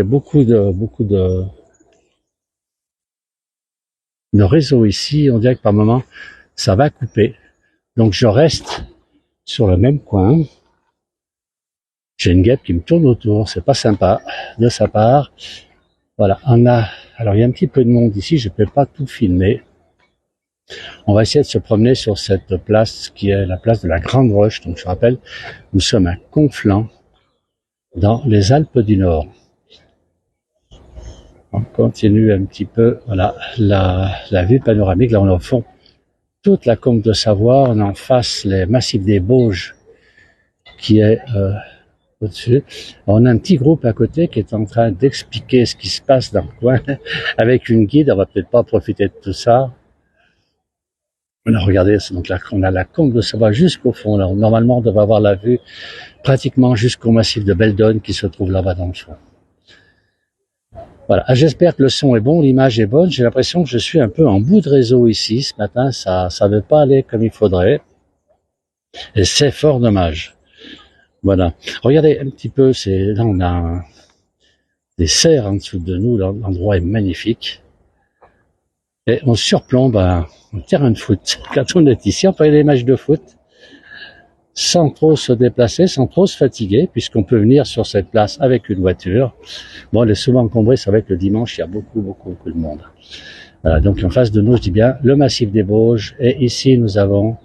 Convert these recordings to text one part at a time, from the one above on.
Il y a beaucoup de réseaux ici. On dirait que par moment, ça va couper. Donc je reste sur le même coin. J'ai une guêpe qui me tourne autour. C'est pas sympa de sa part. Voilà, alors il y a un petit peu de monde ici. Je peux pas tout filmer. On va essayer de se promener sur cette place qui est la place de la Grande Roche. Donc je rappelle, nous sommes à Conflans, dans les Alpes du Nord. On continue un petit peu, voilà, la vue panoramique. Là, on a au fond toute la combe de Savoie. On a en face les massifs des Bauges qui est au-dessus. On a un petit groupe à côté qui est en train d'expliquer ce qui se passe dans le coin avec une guide. On va peut-être pas profiter de tout ça. On a regardé, donc là, on a la combe de Savoie jusqu'au fond. Là, normalement, on devrait avoir la vue pratiquement jusqu'au massif de Beldonne qui se trouve là-bas dans le fond. Voilà, j'espère que le son est bon, l'image est bonne. J'ai l'impression que je suis un peu en bout de réseau ici. Ce matin, ça veut pas aller comme il faudrait. Et c'est fort dommage. Voilà. Regardez un petit peu, là on a des serres en dessous de nous. L'endroit est magnifique. Et on surplombe un terrain de foot. Quand on est ici, on peut aller des matchs de foot sans trop se déplacer, sans trop se fatiguer, puisqu'on peut venir sur cette place avec une voiture. Bon, elle est souvent encombrée, c'est vrai que le dimanche, il y a beaucoup de monde. Voilà, donc en face de nous, je dis bien, le massif des Bauges, et ici, nous avons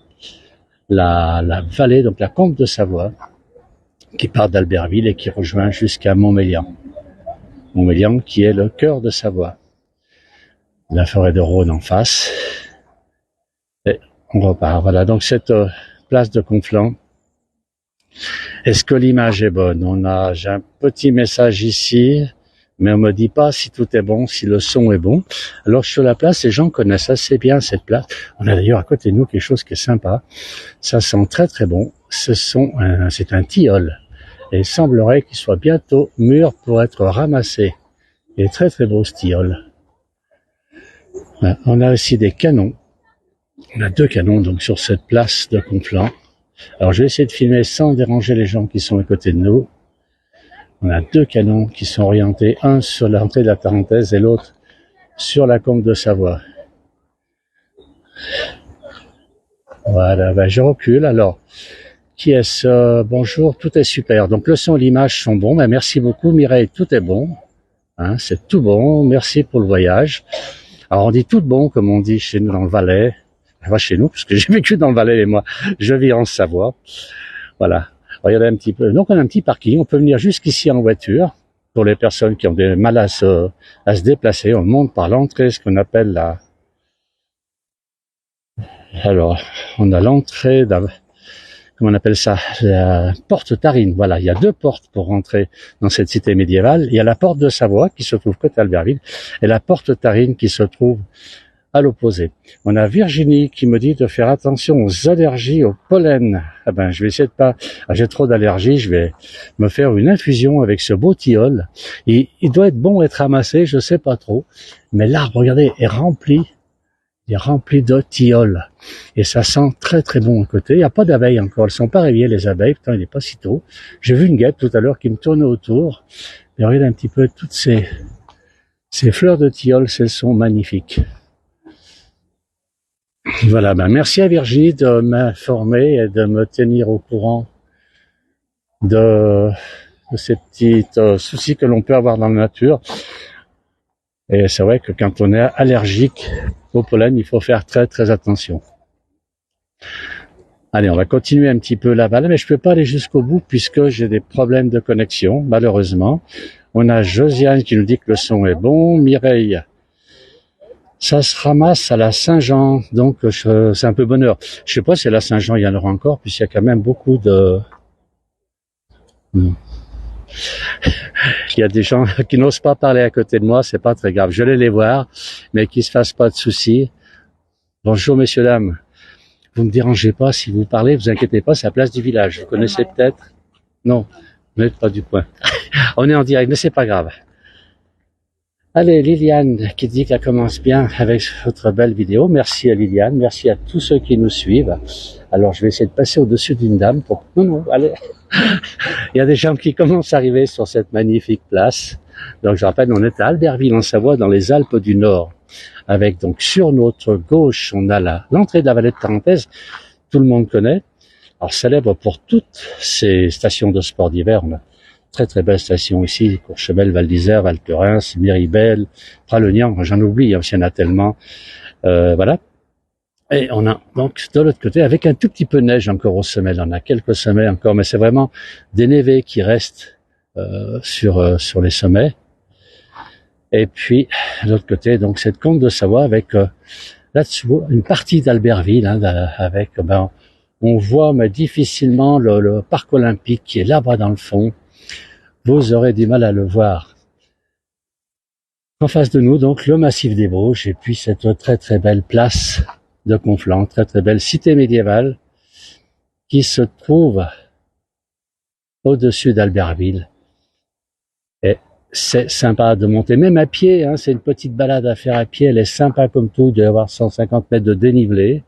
la vallée, donc la combe de Savoie, qui part d'Albertville et qui rejoint jusqu'à Montmélian. Montmélian, qui est le cœur de Savoie. La forêt de Rhône en face. Et on repart. Voilà, donc cette place de Conflans. Est-ce que l'image est bonne? J'ai un petit message ici, mais on me dit pas si tout est bon, si le son est bon. Alors sur la place, les gens connaissent assez bien cette place. On a d'ailleurs à côté de nous quelque chose qui est sympa. Ça sent très bon. C'est un tilleul. Et il semblerait qu'il soit bientôt mûr pour être ramassé. Il est très beau ce tilleul. Voilà. On a aussi des canons. On a 2 canons donc sur cette place de Conflans. Alors je vais essayer de filmer sans déranger les gens qui sont à côté de nous. On a 2 canons qui sont orientés, un sur l'entrée de la Tarentaise et l'autre sur la combe de Savoie. Voilà, ben je recule. Alors, qui est-ce? Bonjour, tout est super. Donc le son et l'image sont bons. Ben, merci beaucoup Mireille, tout est bon. Hein, c'est tout bon. Merci pour le voyage. Alors on dit tout bon comme on dit chez nous dans le Valais. Enfin, chez nous, parce que j'ai vécu dans le Valais et moi, je vis en Savoie. Voilà. Regardez un petit peu. Donc on a un petit parking. On peut venir jusqu'ici en voiture. Pour les personnes qui ont des mal à se déplacer, on monte par l'entrée, ce qu'on appelle alors, on a l'entrée comment on appelle ça? La porte Tarine. Voilà, il y a 2 portes pour rentrer dans cette cité médiévale. Il y a la porte de Savoie qui se trouve côté Albertville et la porte Tarine qui se trouve à l'opposé. On a Virginie qui me dit de faire attention aux allergies au pollen. Ah ben, je vais essayer de pas, j'ai trop d'allergies, je vais me faire une infusion avec ce beau tilleul. Il doit être bon être ramassé, je sais pas trop. Mais l'arbre, regardez, est rempli. Il est rempli de tilleul. Et ça sent très bon à côté. Il n'y a pas d'abeilles encore. Elles sont pas réveillées, les abeilles. Putain, il n'est pas si tôt. J'ai vu une guêpe tout à l'heure qui me tournait autour. Et regardez un petit peu toutes ces fleurs de tilleul. Elles sont magnifiques. Voilà, ben merci à Virginie de m'informer et de me tenir au courant de ces petits soucis que l'on peut avoir dans la nature. Et c'est vrai que quand on est allergique au pollen, il faut faire très attention. Allez, on va continuer un petit peu la balade, mais je peux pas aller jusqu'au bout puisque j'ai des problèmes de connexion, malheureusement. On a Josiane qui nous dit que le son est bon. Mireille, ça se ramasse à la Saint-Jean, donc c'est un peu bonheur. Je sais pas si à la Saint-Jean il y en aura encore, puisqu'il y a quand même beaucoup de... Il y a des gens qui n'osent pas parler à côté de moi, c'est pas très grave. Je vais les voir, mais qu'ils se fassent pas de soucis. Bonjour messieurs, dames. Vous me dérangez pas si vous parlez, vous inquiétez pas, c'est la place du village. Vous connaissez peut-être? Non, vous n'êtes pas du coin. On est en direct, mais c'est pas grave. Allez, Liliane qui dit qu'elle commence bien avec votre belle vidéo. Merci à Liliane, merci à tous ceux qui nous suivent. Alors, je vais essayer de passer au-dessus d'une dame pour... Non, allez. Il y a des gens qui commencent à arriver sur cette magnifique place. Donc je rappelle, on est à Albertville en Savoie, dans les Alpes du Nord, avec donc sur notre gauche, on a l'entrée de la vallée de Tarentaise, tout le monde connaît. Alors célèbre pour toutes ces stations de sport d'hiver. On a très très belles stations ici, Courchevel, Val d'Isère, Val Thorens, Miribel, Pralognan, j'en oublie, hein, il y en a tellement. Voilà. Et on a donc de l'autre côté, avec un tout petit peu de neige encore au sommet, on a quelques sommets encore, mais c'est vraiment des névés qui restent sur les sommets. Et puis de l'autre côté, donc cette Comte de Savoie avec là-dessous une partie d'Albertville, hein, avec on voit mais difficilement le parc olympique qui est là-bas dans le fond. Vous aurez du mal à le voir. En face de nous, donc, le massif des Bauges et puis cette très très belle place de Conflans, très très belle cité médiévale qui se trouve au-dessus d'Albertville. Et c'est sympa de monter, même à pied, hein, c'est une petite balade à faire à pied, elle est sympa comme tout, il doit y avoir 150 mètres de dénivelé.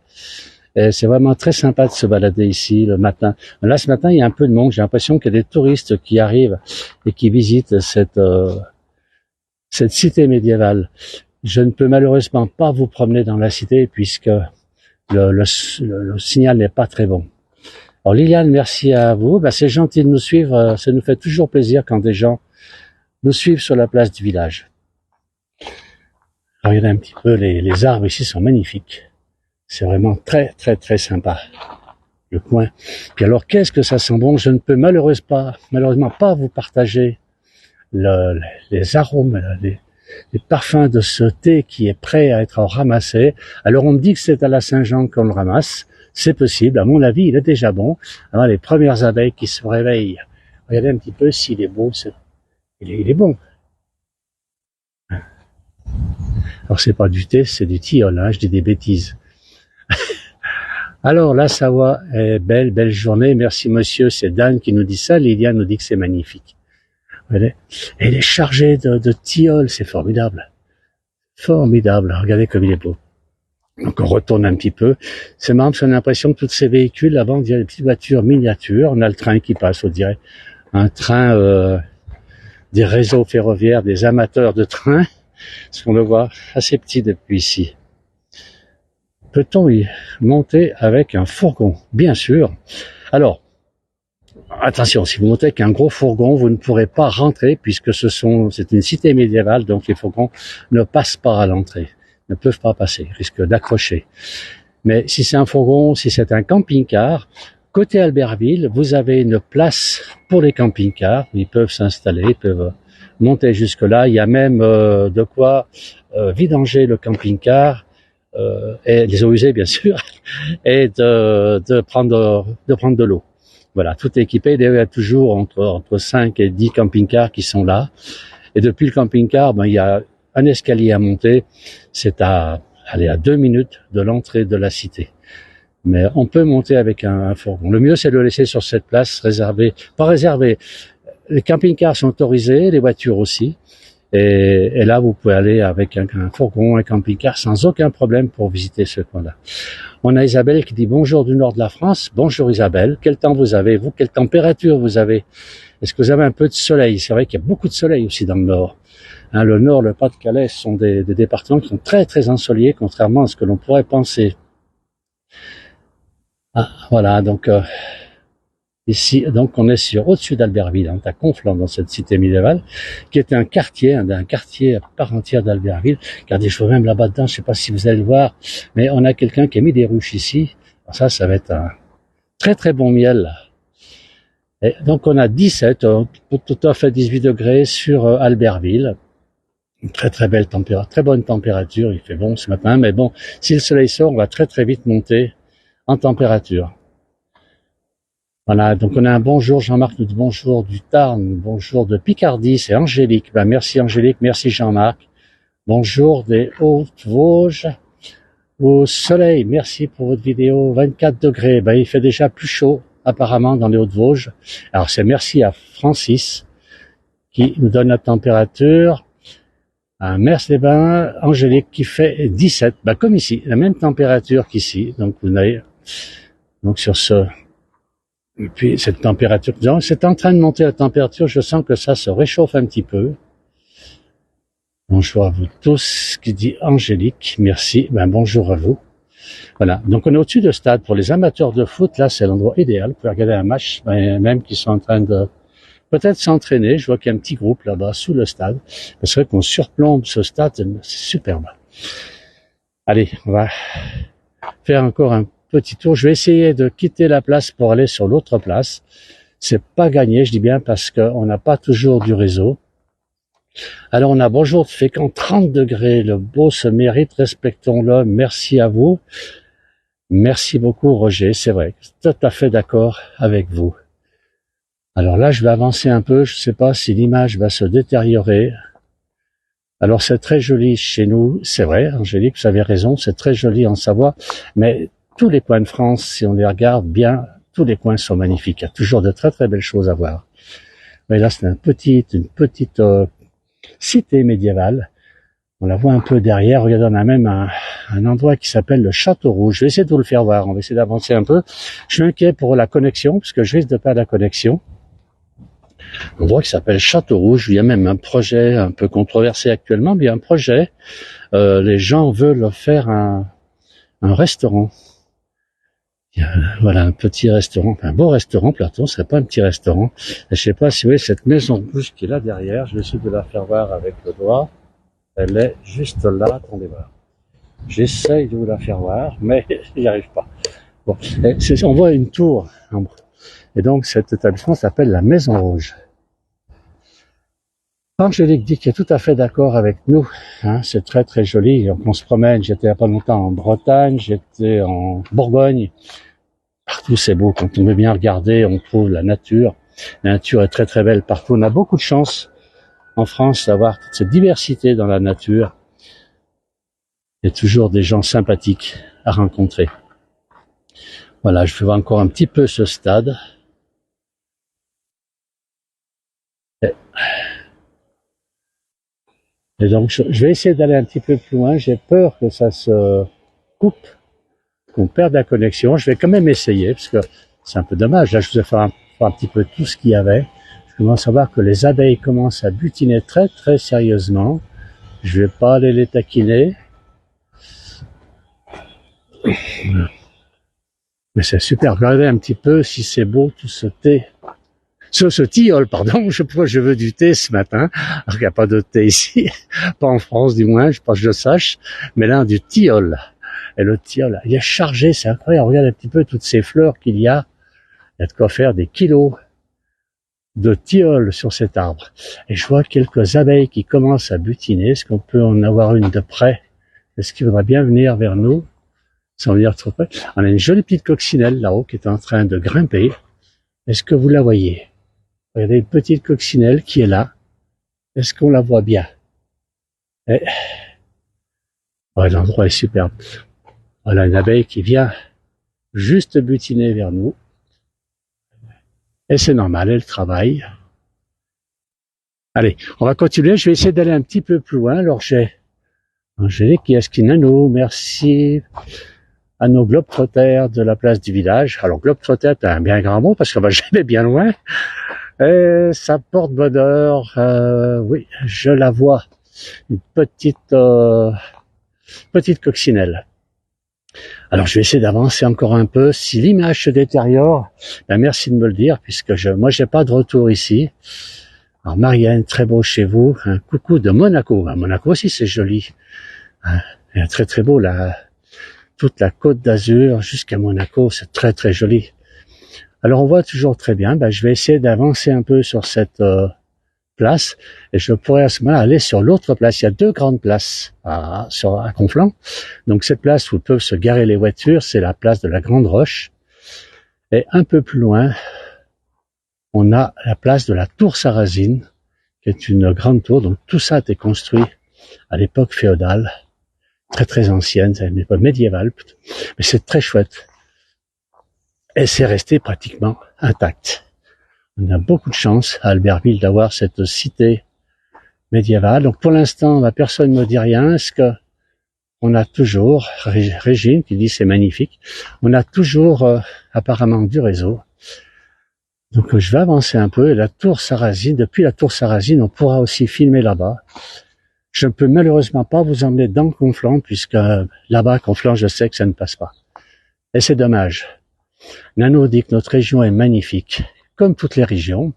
Et c'est vraiment très sympa de se balader ici le matin. Là, ce matin, il y a un peu de monde. J'ai l'impression qu'il y a des touristes qui arrivent et qui visitent cette cité médiévale. Je ne peux malheureusement pas vous promener dans la cité puisque le signal n'est pas très bon. Alors Liliane, merci à vous. C'est gentil de nous suivre. Ça nous fait toujours plaisir quand des gens nous suivent sur la place du village. Regardez un petit peu, les arbres ici sont magnifiques. C'est vraiment très, très, très sympa, le coin. Puis alors, qu'est-ce que ça sent bon? Je ne peux malheureusement pas vous partager les arômes, les parfums de ce thé qui est prêt à être ramassé. Alors, on me dit que c'est à la Saint-Jean qu'on le ramasse. C'est possible. À mon avis, il est déjà bon. Alors, les premières abeilles qui se réveillent. Regardez un petit peu s'il est beau. Il est bon. Alors, c'est pas du thé, c'est du tilleul, hein. Je dis des bêtises. Alors, la Savoie est belle journée. Merci monsieur, c'est Dan qui nous dit ça. Liliane nous dit que c'est magnifique. Et il est chargé de tilleuls, c'est formidable. Formidable, regardez comme il est beau. Donc on retourne un petit peu. C'est marrant parce qu'on a l'impression que tous ces véhicules, avant on dirait des petites voitures miniatures. On a le train qui passe, on dirait. Un train des réseaux ferroviaires, des amateurs de train. Parce qu'on le voit assez petit depuis ici. Peut-on y monter avec un fourgon? Bien sûr. Alors, attention, si vous montez avec un gros fourgon, vous ne pourrez pas rentrer puisque c'est une cité médiévale, donc les fourgons ne passent pas à l'entrée, ne peuvent pas passer, ils risquent d'accrocher. Mais si c'est un fourgon, si c'est un camping-car, côté Albertville, vous avez une place pour les camping-cars, ils peuvent s'installer, ils peuvent monter jusque-là, il y a même de quoi vidanger le camping-car, et les eaux usées bien sûr, et de prendre de l'eau. Voilà, tout est équipé. Il y a toujours entre 5 et 10 camping-cars qui sont là. Et depuis le camping-car, il y a un escalier à monter. C'est à 2 minutes de l'entrée de la cité. Mais on peut monter avec un fourgon. Le mieux, c'est de le laisser sur cette place réservée. Pas réservée. Les camping-cars sont autorisés, les voitures aussi. Et là, vous pouvez aller avec un fourgon, un camping-car sans aucun problème pour visiter ce coin-là. On a Isabelle qui dit bonjour du nord de la France. Bonjour Isabelle. Quel temps vous avez, vous? Quelle température vous avez? Est-ce que vous avez un peu de soleil? C'est vrai qu'il y a beaucoup de soleil aussi dans le nord. Hein, le nord, le Pas-de-Calais sont des départements qui sont très très ensoleillés, contrairement à ce que l'on pourrait penser. Ah, voilà, donc ici, donc on est au-dessus d'Albertville, hein, à Conflans, dans cette cité médiévale, qui est un quartier à part entière d'Albertville. Regardez, je vois même là-bas dedans, je sais pas si vous allez le voir, mais on a quelqu'un qui a mis des ruches ici. Alors ça va être un très très bon miel. Et donc on a 17, tout à fait 18 degrés sur Albertville. Une très très belle température, très bonne température, il fait bon ce matin, mais bon, si le soleil sort, on va très très vite monter en température. Voilà, donc on a un bonjour, Jean-Marc nous dit bonjour du Tarn, bonjour de Picardie, c'est Angélique. Merci Angélique, merci Jean-Marc. Bonjour des Hautes-Vosges, au soleil, merci pour votre vidéo, 24 degrés. Il fait déjà plus chaud apparemment dans les Hautes-Vosges. Alors c'est merci à Francis qui nous donne la température. À Mers-les-Bains, Angélique qui fait 17, comme ici, la même température qu'ici. Donc vous avez, donc sur ce... Et puis cette température, c'est en train de monter la température, je sens que ça se réchauffe un petit peu. Bonjour à vous tous, qui dit Angélique, merci, bonjour à vous. Voilà, donc on est au-dessus de stade. Pour les amateurs de foot, là c'est l'endroit idéal. Vous pouvez regarder un match, même qui sont en train de peut-être s'entraîner. Je vois qu'il y a un petit groupe là-bas sous le stade. C'est vrai qu'on surplombe ce stade, c'est superbe. Allez, on va faire encore un petit tour. Je vais essayer de quitter la place pour aller sur l'autre place. C'est pas gagné, je dis bien, parce qu'on n'a pas toujours du réseau. Alors on a bonjour, fait qu'en 30 degrés, le beau se mérite, respectons-le, merci à vous. Merci beaucoup Roger, c'est vrai, tout à fait d'accord avec vous. Alors là je vais avancer un peu, je ne sais pas si l'image va se détériorer. Alors c'est très joli chez nous, c'est vrai Angélique, vous avez raison, c'est très joli en Savoie, mais tous les coins de France, si on les regarde bien, tous les coins sont magnifiques, il y a toujours de très très belles choses à voir. Mais là c'est une petite cité médiévale. On la voit un peu derrière. Regardez, on a même un endroit qui s'appelle le Château Rouge. Je vais essayer de vous le faire voir. On va essayer d'avancer un peu. Je suis inquiet pour la connexion, parce que je risque de perdre la connexion. Un endroit qui s'appelle Château Rouge. Il y a même un projet un peu controversé actuellement, mais il y a un projet. Les gens veulent faire un restaurant. Voilà, un petit restaurant, un beau restaurant, Platon, ce serait pas un petit restaurant. Et je sais pas si vous voyez cette maison rouge qui est là derrière. Je vais essayer de la faire voir avec le doigt. Elle est juste là, attendez voir. J'essaye de vous la faire voir, mais j'y arrive pas. Bon, on voit une tour. Et donc cet établissement s'appelle la Maison Rouge. Angélique dit qu'elle est tout à fait d'accord avec nous. Hein, c'est très très joli. Donc on se promène. J'étais il n'y a pas longtemps en Bretagne, j'étais en Bourgogne. Partout c'est beau. Quand on veut bien regarder, on trouve la nature. La nature est très très belle partout. On a beaucoup de chance en France d'avoir toute cette diversité dans la nature. Il y a toujours des gens sympathiques à rencontrer. Voilà, je vais voir encore un petit peu ce stade. Et donc, je vais essayer d'aller un petit peu plus loin. J'ai peur que ça se coupe, qu'on perde la connexion. Je vais quand même essayer, parce que c'est un peu dommage. Là, je vous ai fait un petit peu tout ce qu'il y avait. Je commence à voir que les abeilles commencent à butiner très, très sérieusement. Je vais pas aller les taquiner. Mais c'est super. Regardez un petit peu si c'est beau tout ce thé. Ce tilleul, pardon, je veux du thé ce matin. Alors qu'il n'y a pas de thé ici, pas en France du moins, je pense que je sache, mais là du tilleul. Et le tilleul, il est chargé, c'est incroyable. Regarde un petit peu toutes ces fleurs qu'il y a. Il y a de quoi faire des kilos de tilleul sur cet arbre. Et je vois quelques abeilles qui commencent à butiner. Est-ce qu'on peut en avoir une de près? Est-ce qu'il faudra bien venir vers nous sans venir trop près? On a une jolie petite coccinelle là-haut qui est en train de grimper. Est-ce que vous la voyez? Regardez une petite coccinelle qui est là. Est-ce qu'on la voit bien? L'endroit est superbe. Voilà une abeille qui vient juste butiner vers nous. Et c'est normal, elle travaille. Allez, on va continuer. Je vais essayer d'aller un petit peu plus loin. Alors j'ai Angélique qui esquine à nous. Merci à nos globetrotters de la place du village. Alors globetrotter, c'est un bien grand mot parce qu'on va jamais bien loin. Et ça porte bonheur. Oui, je la vois. Une petite coccinelle. Alors je vais essayer d'avancer encore un peu. Si l'image se détériore, merci de me le dire, puisque moi j'ai pas de retour ici. Alors Marianne, très beau chez vous. Un coucou de Monaco. Monaco aussi c'est joli. Et très très beau là. Toute la Côte d'Azur jusqu'à Monaco, c'est très très joli. Alors on voit toujours très bien. Je vais essayer d'avancer un peu sur cette place et je pourrais à ce moment-là aller sur l'autre place. Il y a deux grandes places à Conflans. Donc cette place où peuvent se garer les voitures, c'est la place de la Grande Roche. Et un peu plus loin, on a la place de la Tour Sarrazine, qui est une grande tour. Donc tout ça a été construit à l'époque féodale, très très ancienne, c'est une époque médiévale, mais c'est très chouette. Et c'est resté pratiquement intact. On a beaucoup de chance à Albertville d'avoir cette cité médiévale. Donc pour l'instant, personne ne me dit rien. Est-ce que on a toujours, Régine qui dit c'est magnifique, on a toujours apparemment du réseau. Donc je vais avancer un peu. Et la tour Sarrazine, depuis la tour Sarrazine, on pourra aussi filmer là-bas. Je ne peux malheureusement pas vous emmener dans Conflans, puisque là-bas, Conflans, je sais que ça ne passe pas. Et c'est dommage. Nano dit que notre région est magnifique, comme toutes les régions.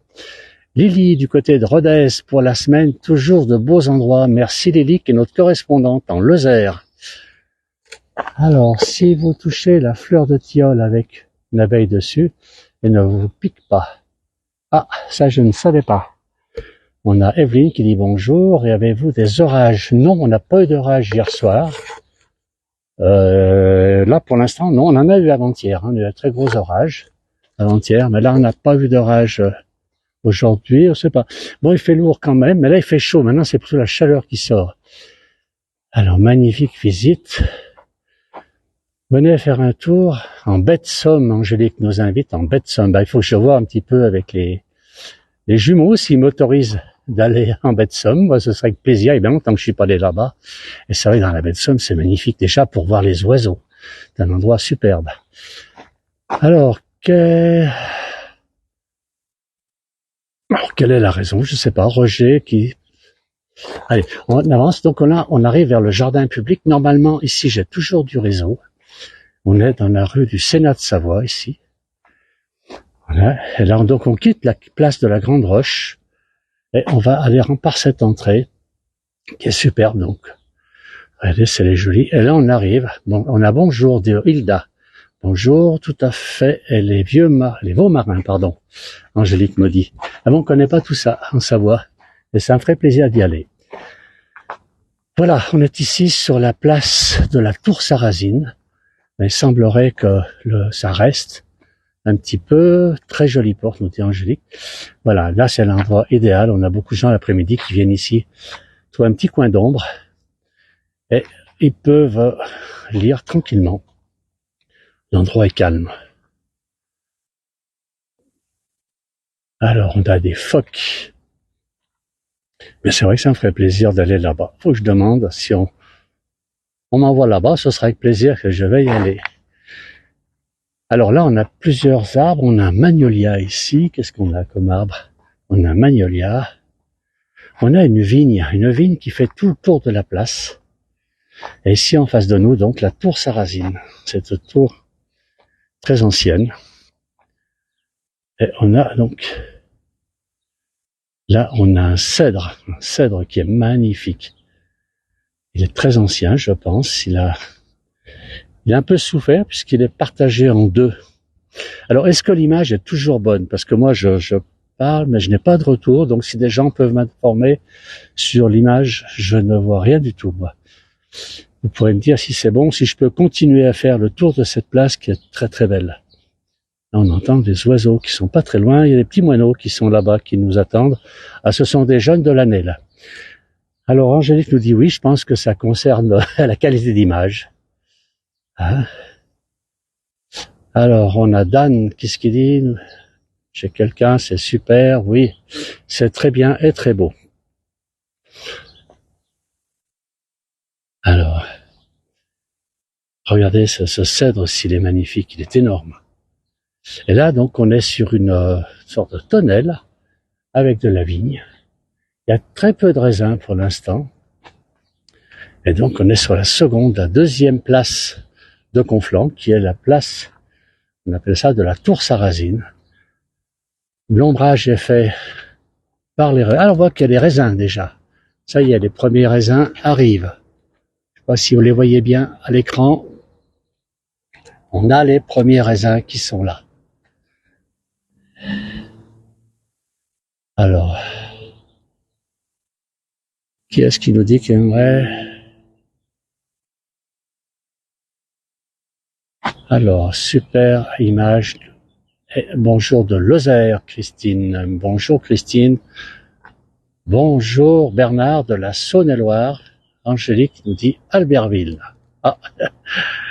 Lily, du côté de Rodez, pour la semaine, toujours de beaux endroits. Merci Lily, qui est notre correspondante en Lozère. Alors, si vous touchez la fleur de tilleul avec une abeille dessus, elle ne vous pique pas. Ah, ça je ne savais pas. On a Evelyne qui dit bonjour, et avez-vous des orages? Non, on n'a pas eu d'orage hier soir. Là, pour l'instant, non, on en a eu avant-hier. On a eu un très gros orage avant-hier, mais là, on n'a pas eu d'orage aujourd'hui, on sait pas. Bon, il fait lourd quand même, mais là, il fait chaud. Maintenant, c'est plutôt la chaleur qui sort. Alors, magnifique visite. Venez faire un tour en baie de Somme. Angélique nous invite en baie de Somme. Il faut que je vois un petit peu avec les jumeaux s'ils m'autorisent d'aller en baie de Somme. Moi, ce serait avec plaisir. Il y a bien longtemps que je suis pas allé là-bas. Et c'est vrai que dans la baie de Somme, c'est magnifique déjà pour voir les oiseaux. C'est un endroit superbe. Alors, quelle est la raison? Je sais pas. Roger qui... Allez, on avance. Donc on arrive vers le jardin public. Normalement, ici, j'ai toujours du réseau. On est dans la rue du Sénat de Savoie, ici. Voilà. Et là, donc, on quitte la place de la Grande Roche. Et on va aller par cette entrée, qui est superbe, donc. Regardez, c'est les jolies. Et là, on arrive. Bon, on a bonjour de Hilda. Bonjour, tout à fait. Et les veaux marins, pardon. Angélique me dit. Ah bon, on connaît pas tout ça en Savoie. Et ça me ferait plaisir d'y aller. Voilà, on est ici sur la place de la Tour Sarrazine. Mais il semblerait que ça reste un petit peu. Très jolie porte, nous dit Angélique. Voilà, là c'est l'endroit idéal. On a beaucoup de gens l'après-midi qui viennent ici trouver un petit coin d'ombre et ils peuvent lire tranquillement. L'endroit est calme. Alors, on a des phoques. Mais c'est vrai que ça me ferait plaisir d'aller là-bas. Faut que je demande si on m'envoie là-bas, ce sera avec plaisir que je vais y aller. Alors là, on a plusieurs arbres. On a un magnolia ici. Qu'est-ce qu'on a comme arbre? On a un magnolia. On a une vigne qui fait tout le tour de la place. Et ici, en face de nous, donc, la tour Sarrazine. Cette tour très ancienne. Et on a donc... Là, on a un cèdre qui est magnifique. Il est très ancien, je pense. Il a un peu souffert puisqu'il est partagé en deux. Alors, est-ce que l'image est toujours bonne? Parce que moi, je parle, mais je n'ai pas de retour. Donc, si des gens peuvent m'informer sur l'image, je ne vois rien du tout, moi. Vous pourrez me dire si c'est bon, si je peux continuer à faire le tour de cette place qui est très très belle. Là, on entend des oiseaux qui sont pas très loin. Il y a des petits moineaux qui sont là-bas, qui nous attendent. Ah, ce sont des jeunes de l'année, là. Alors, Angélique nous dit oui, je pense que ça concerne la qualité d'image. Hein? Alors, on a Dan, qu'est-ce qu'il dit? Chez quelqu'un, c'est super, oui. C'est très bien et très beau. Alors, regardez ce cèdre, s'il est magnifique, il est énorme. Et là, donc, on est sur une sorte de tonnelle avec de la vigne. Il y a très peu de raisins pour l'instant. Et donc, on est sur la deuxième place de Conflans, qui est la place, on appelle ça de la Tour Sarrazine. L'ombrage est fait par les raisins. Alors, on voit qu'il y a des raisins déjà. Ça y est, les premiers raisins arrivent. Je ne sais pas si vous les voyez bien à l'écran. On a les premiers raisins qui sont là. Alors, qui est-ce qui nous dit qu'il aimerait? Alors, super image. Et bonjour de Lozère, Christine. Bonjour Christine. Bonjour Bernard de la Saône-et-Loire. Angélique nous dit Albertville. Ah,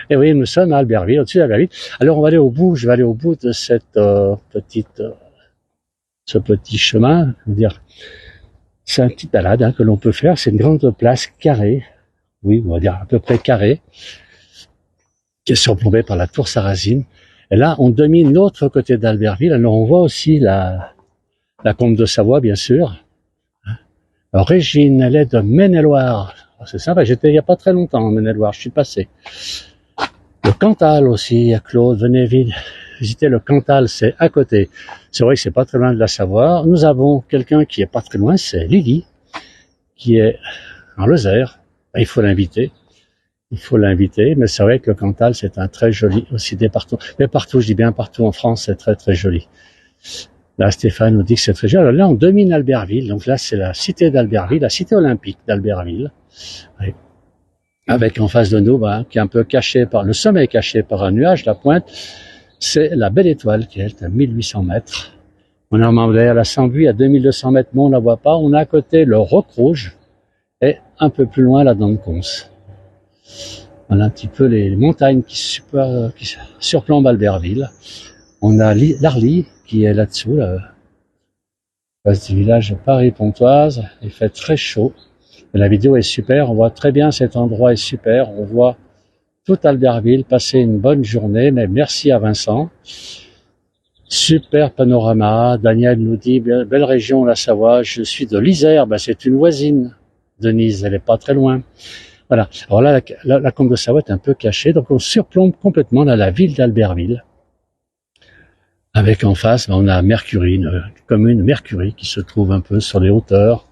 et oui, nous sommes à Albertville, au-dessus d'Albertville. Alors, on va aller au bout. Je vais aller au bout de cette ce petit chemin. Je veux dire, c'est un petit balade que l'on peut faire. C'est une grande place carrée. Oui, on va dire à peu près carrée, qui est surplombée par la tour Sarrazine. Et là, on domine l'autre côté d'Albertville. Alors, on voit aussi la combe de Savoie, bien sûr. Alors, Régine, elle est de Maine-et-Loire. C'est sympa, j'étais il n'y a pas très longtemps en Maine-et-Loire, je suis passé. Le Cantal aussi, Claude, venez vite visiter le Cantal, c'est à côté. C'est vrai que c'est pas très loin de la Savoie. Nous avons quelqu'un qui est pas très loin, c'est Lily, qui est en Lozère. Il faut l'inviter. Mais c'est vrai que le Cantal, c'est un très joli aussi département. Mais partout, je dis bien partout en France, c'est très très joli. Là, Stéphane nous dit que c'est très joli. Alors là, on domine Albertville. Donc là, c'est la cité d'Albertville, la cité olympique d'Albertville. Oui. Avec en face de nous, qui est un peu caché par, le sommet est caché par un nuage, la pointe, c'est la Belle Étoile, qui est à 1800 mètres. On a derrière la Sambuie à 2200 mètres, mais on ne la voit pas. On a à côté le Roc Rouge et un peu plus loin la Dent de Cons. Voilà un petit peu les montagnes qui surplombent Albertville. On a l'Arly qui est là-dessous, là, face du village Paris-Pontoise. Il fait très chaud. La vidéo est super, on voit très bien cet endroit est super. On voit tout Albertville, passer une bonne journée, mais merci à Vincent. Super panorama. Daniel nous dit, belle région, la Savoie. Je suis de l'Isère, c'est une voisine de Nice, elle est pas très loin. Voilà. Alors là, la Combe de Savoie est un peu cachée, donc on surplombe complètement là, la ville d'Albertville. Avec en face, on a Mercury, une commune Mercury qui se trouve un peu sur les hauteurs.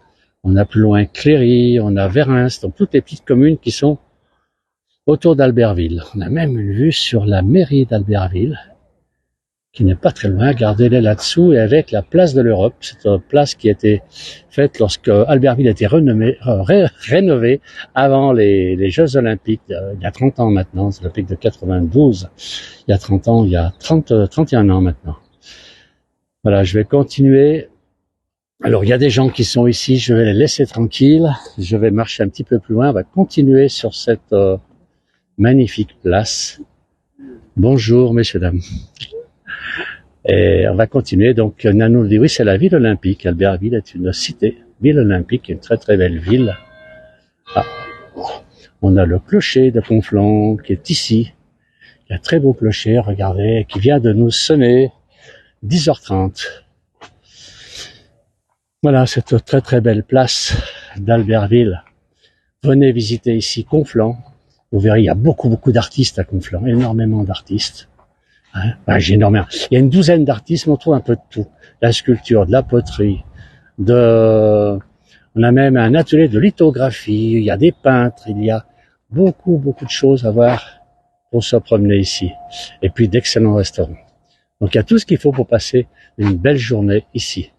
On a plus loin Cléry, on a Verins, donc toutes les petites communes qui sont autour d'Albertville. On a même une vue sur la mairie d'Albertville, qui n'est pas très loin, regardez-les là-dessous, et avec la place de l'Europe, cette place qui a été faite lorsque Albertville a été rénovée avant les Jeux Olympiques, il y a 30 ans maintenant, c'est l'Olympique de 92, il y a 30 ans, il y a 31 ans maintenant. Voilà, je vais continuer. Alors, il y a des gens qui sont ici, je vais les laisser tranquilles, je vais marcher un petit peu plus loin, on va continuer sur cette magnifique place. Bonjour, messieurs, dames. Et on va continuer. Donc, Nanou dit, oui, c'est la ville olympique. Albertville est une cité, ville olympique, une très très belle ville. Ah. On a le clocher de Conflans qui est ici. Il y a un très beau clocher, regardez, qui vient de nous sonner 10h30. Voilà, cette très très belle place d'Albertville. Venez visiter ici Conflans. Vous verrez, il y a beaucoup d'artistes à Conflans, énormément d'artistes. J'ai énormément. Il y a une douzaine d'artistes, mais on trouve un peu de tout. La sculpture, de la poterie, on a même un atelier de lithographie, il y a des peintres, il y a beaucoup de choses à voir pour se promener ici. Et puis d'excellents restaurants. Donc il y a tout ce qu'il faut pour passer une belle journée ici.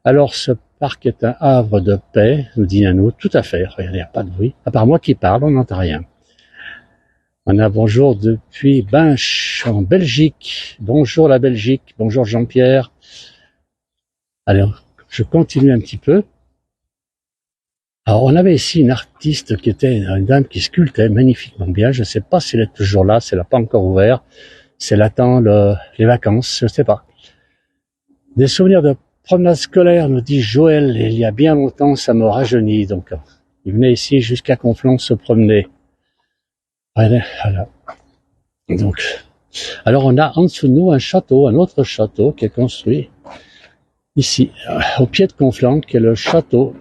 Alors ce parc est un havre de paix, nous dit Nanou, tout à fait. Regardez, il n'y a pas de bruit. À part moi qui parle, on n'entend rien. On a bonjour depuis Binche, en Belgique. Bonjour la Belgique, bonjour Jean-Pierre. Alors, je continue un petit peu. Alors, on avait ici une artiste qui était une dame qui sculptait magnifiquement bien. Je ne sais pas si elle est toujours là, si elle n'a pas encore ouvert. Si elle attend les vacances, je ne sais pas. Des souvenirs de promenade scolaire, nous dit Joël, il y a bien longtemps, ça me rajeunit. Donc, il venait ici jusqu'à Conflans se promener. Voilà. Donc, alors on a en dessous de nous un autre château qui est construit ici, au pied de Conflans, qui est le château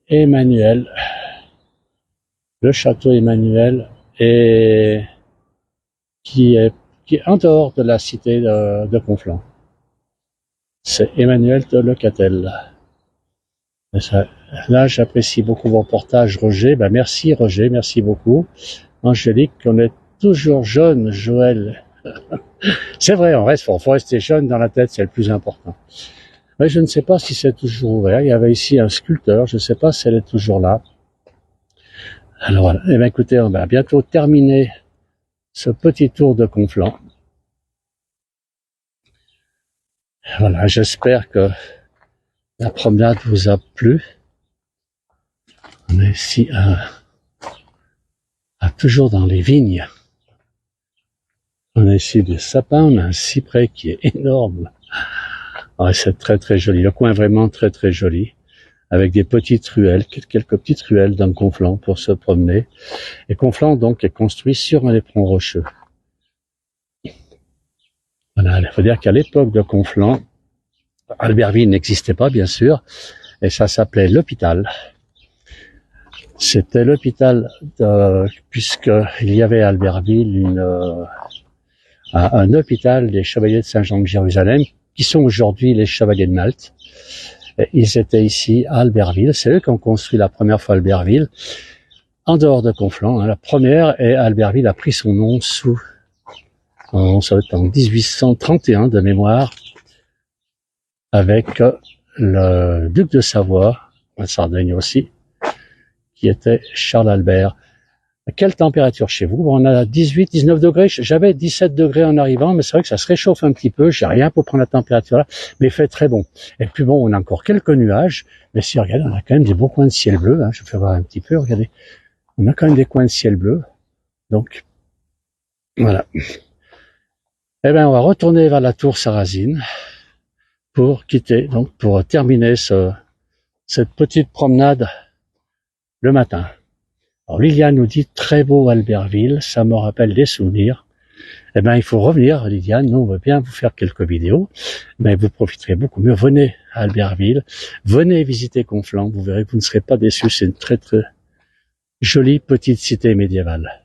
Emmanuel. Le château Emmanuel et qui est en dehors de la cité de Conflans. C'est Emmanuel de Lecatel. Là, j'apprécie beaucoup vos reportages, Roger. Merci Roger, merci beaucoup. Angélique, on est toujours jeune, Joël. C'est vrai, faut rester jeune dans la tête, c'est le plus important. Mais je ne sais pas si c'est toujours ouvert. Il y avait ici un sculpteur, je ne sais pas si elle est toujours là. Alors voilà, eh bien écoutez, on va bientôt terminer ce petit tour de Conflans. Voilà, j'espère que la promenade vous a plu. On est ici toujours dans les vignes. On a ici des sapins, on a un cyprès qui est énorme. Ouais, c'est très très joli. Le coin est vraiment très très joli. Avec des petites ruelles, quelques petites ruelles dans Conflans pour se promener. Et Conflans donc est construit sur un éperon rocheux. Voilà, il faut dire qu'à l'époque de Conflans, Albertville n'existait pas bien sûr. et ça s'appelait l'hôpital. C'était l'hôpital puisqu'il y avait à Albertville un hôpital des Chevaliers de Saint-Jean de Jérusalem, qui sont aujourd'hui les Chevaliers de Malte. Et ils étaient ici à Albertville. C'est eux qui ont construit la première fois Albertville, en dehors de Conflans. La première, et Albertville a pris son nom ça va être en 1831 de mémoire, avec le duc de Savoie, en Sardaigne aussi, qui était Charles Albert. Quelle température chez vous? On a 18, 19 degrés. J'avais 17 degrés en arrivant, mais c'est vrai que ça se réchauffe un petit peu. J'ai rien pour prendre la température là, mais il fait très bon. Et puis bon, on a encore quelques nuages, mais si regardez, on a quand même des beaux coins de ciel bleu. Je vais voir un petit peu, regardez. On a quand même des coins de ciel bleu. Donc, voilà. Eh bien, on va retourner vers la tour Sarrazine pour quitter, donc pour terminer cette petite promenade le matin. Alors Liliane nous dit très beau Albertville, ça me rappelle des souvenirs. Eh bien, il faut revenir, Liliane, nous on veut bien vous faire quelques vidéos, mais vous profiterez beaucoup mieux. Venez à Albertville, venez visiter Conflans, vous verrez que vous ne serez pas déçus, c'est une très très jolie petite cité médiévale.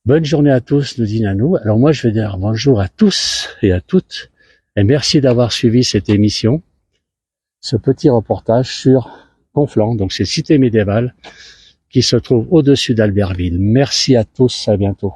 Bonne journée à tous, nous dit Nanou. Alors moi je vais dire bonjour à tous et à toutes, et merci d'avoir suivi cette émission, ce petit reportage sur Conflans, donc c'est cité médiévale qui se trouve au-dessus d'Albertville. Merci à tous, à bientôt.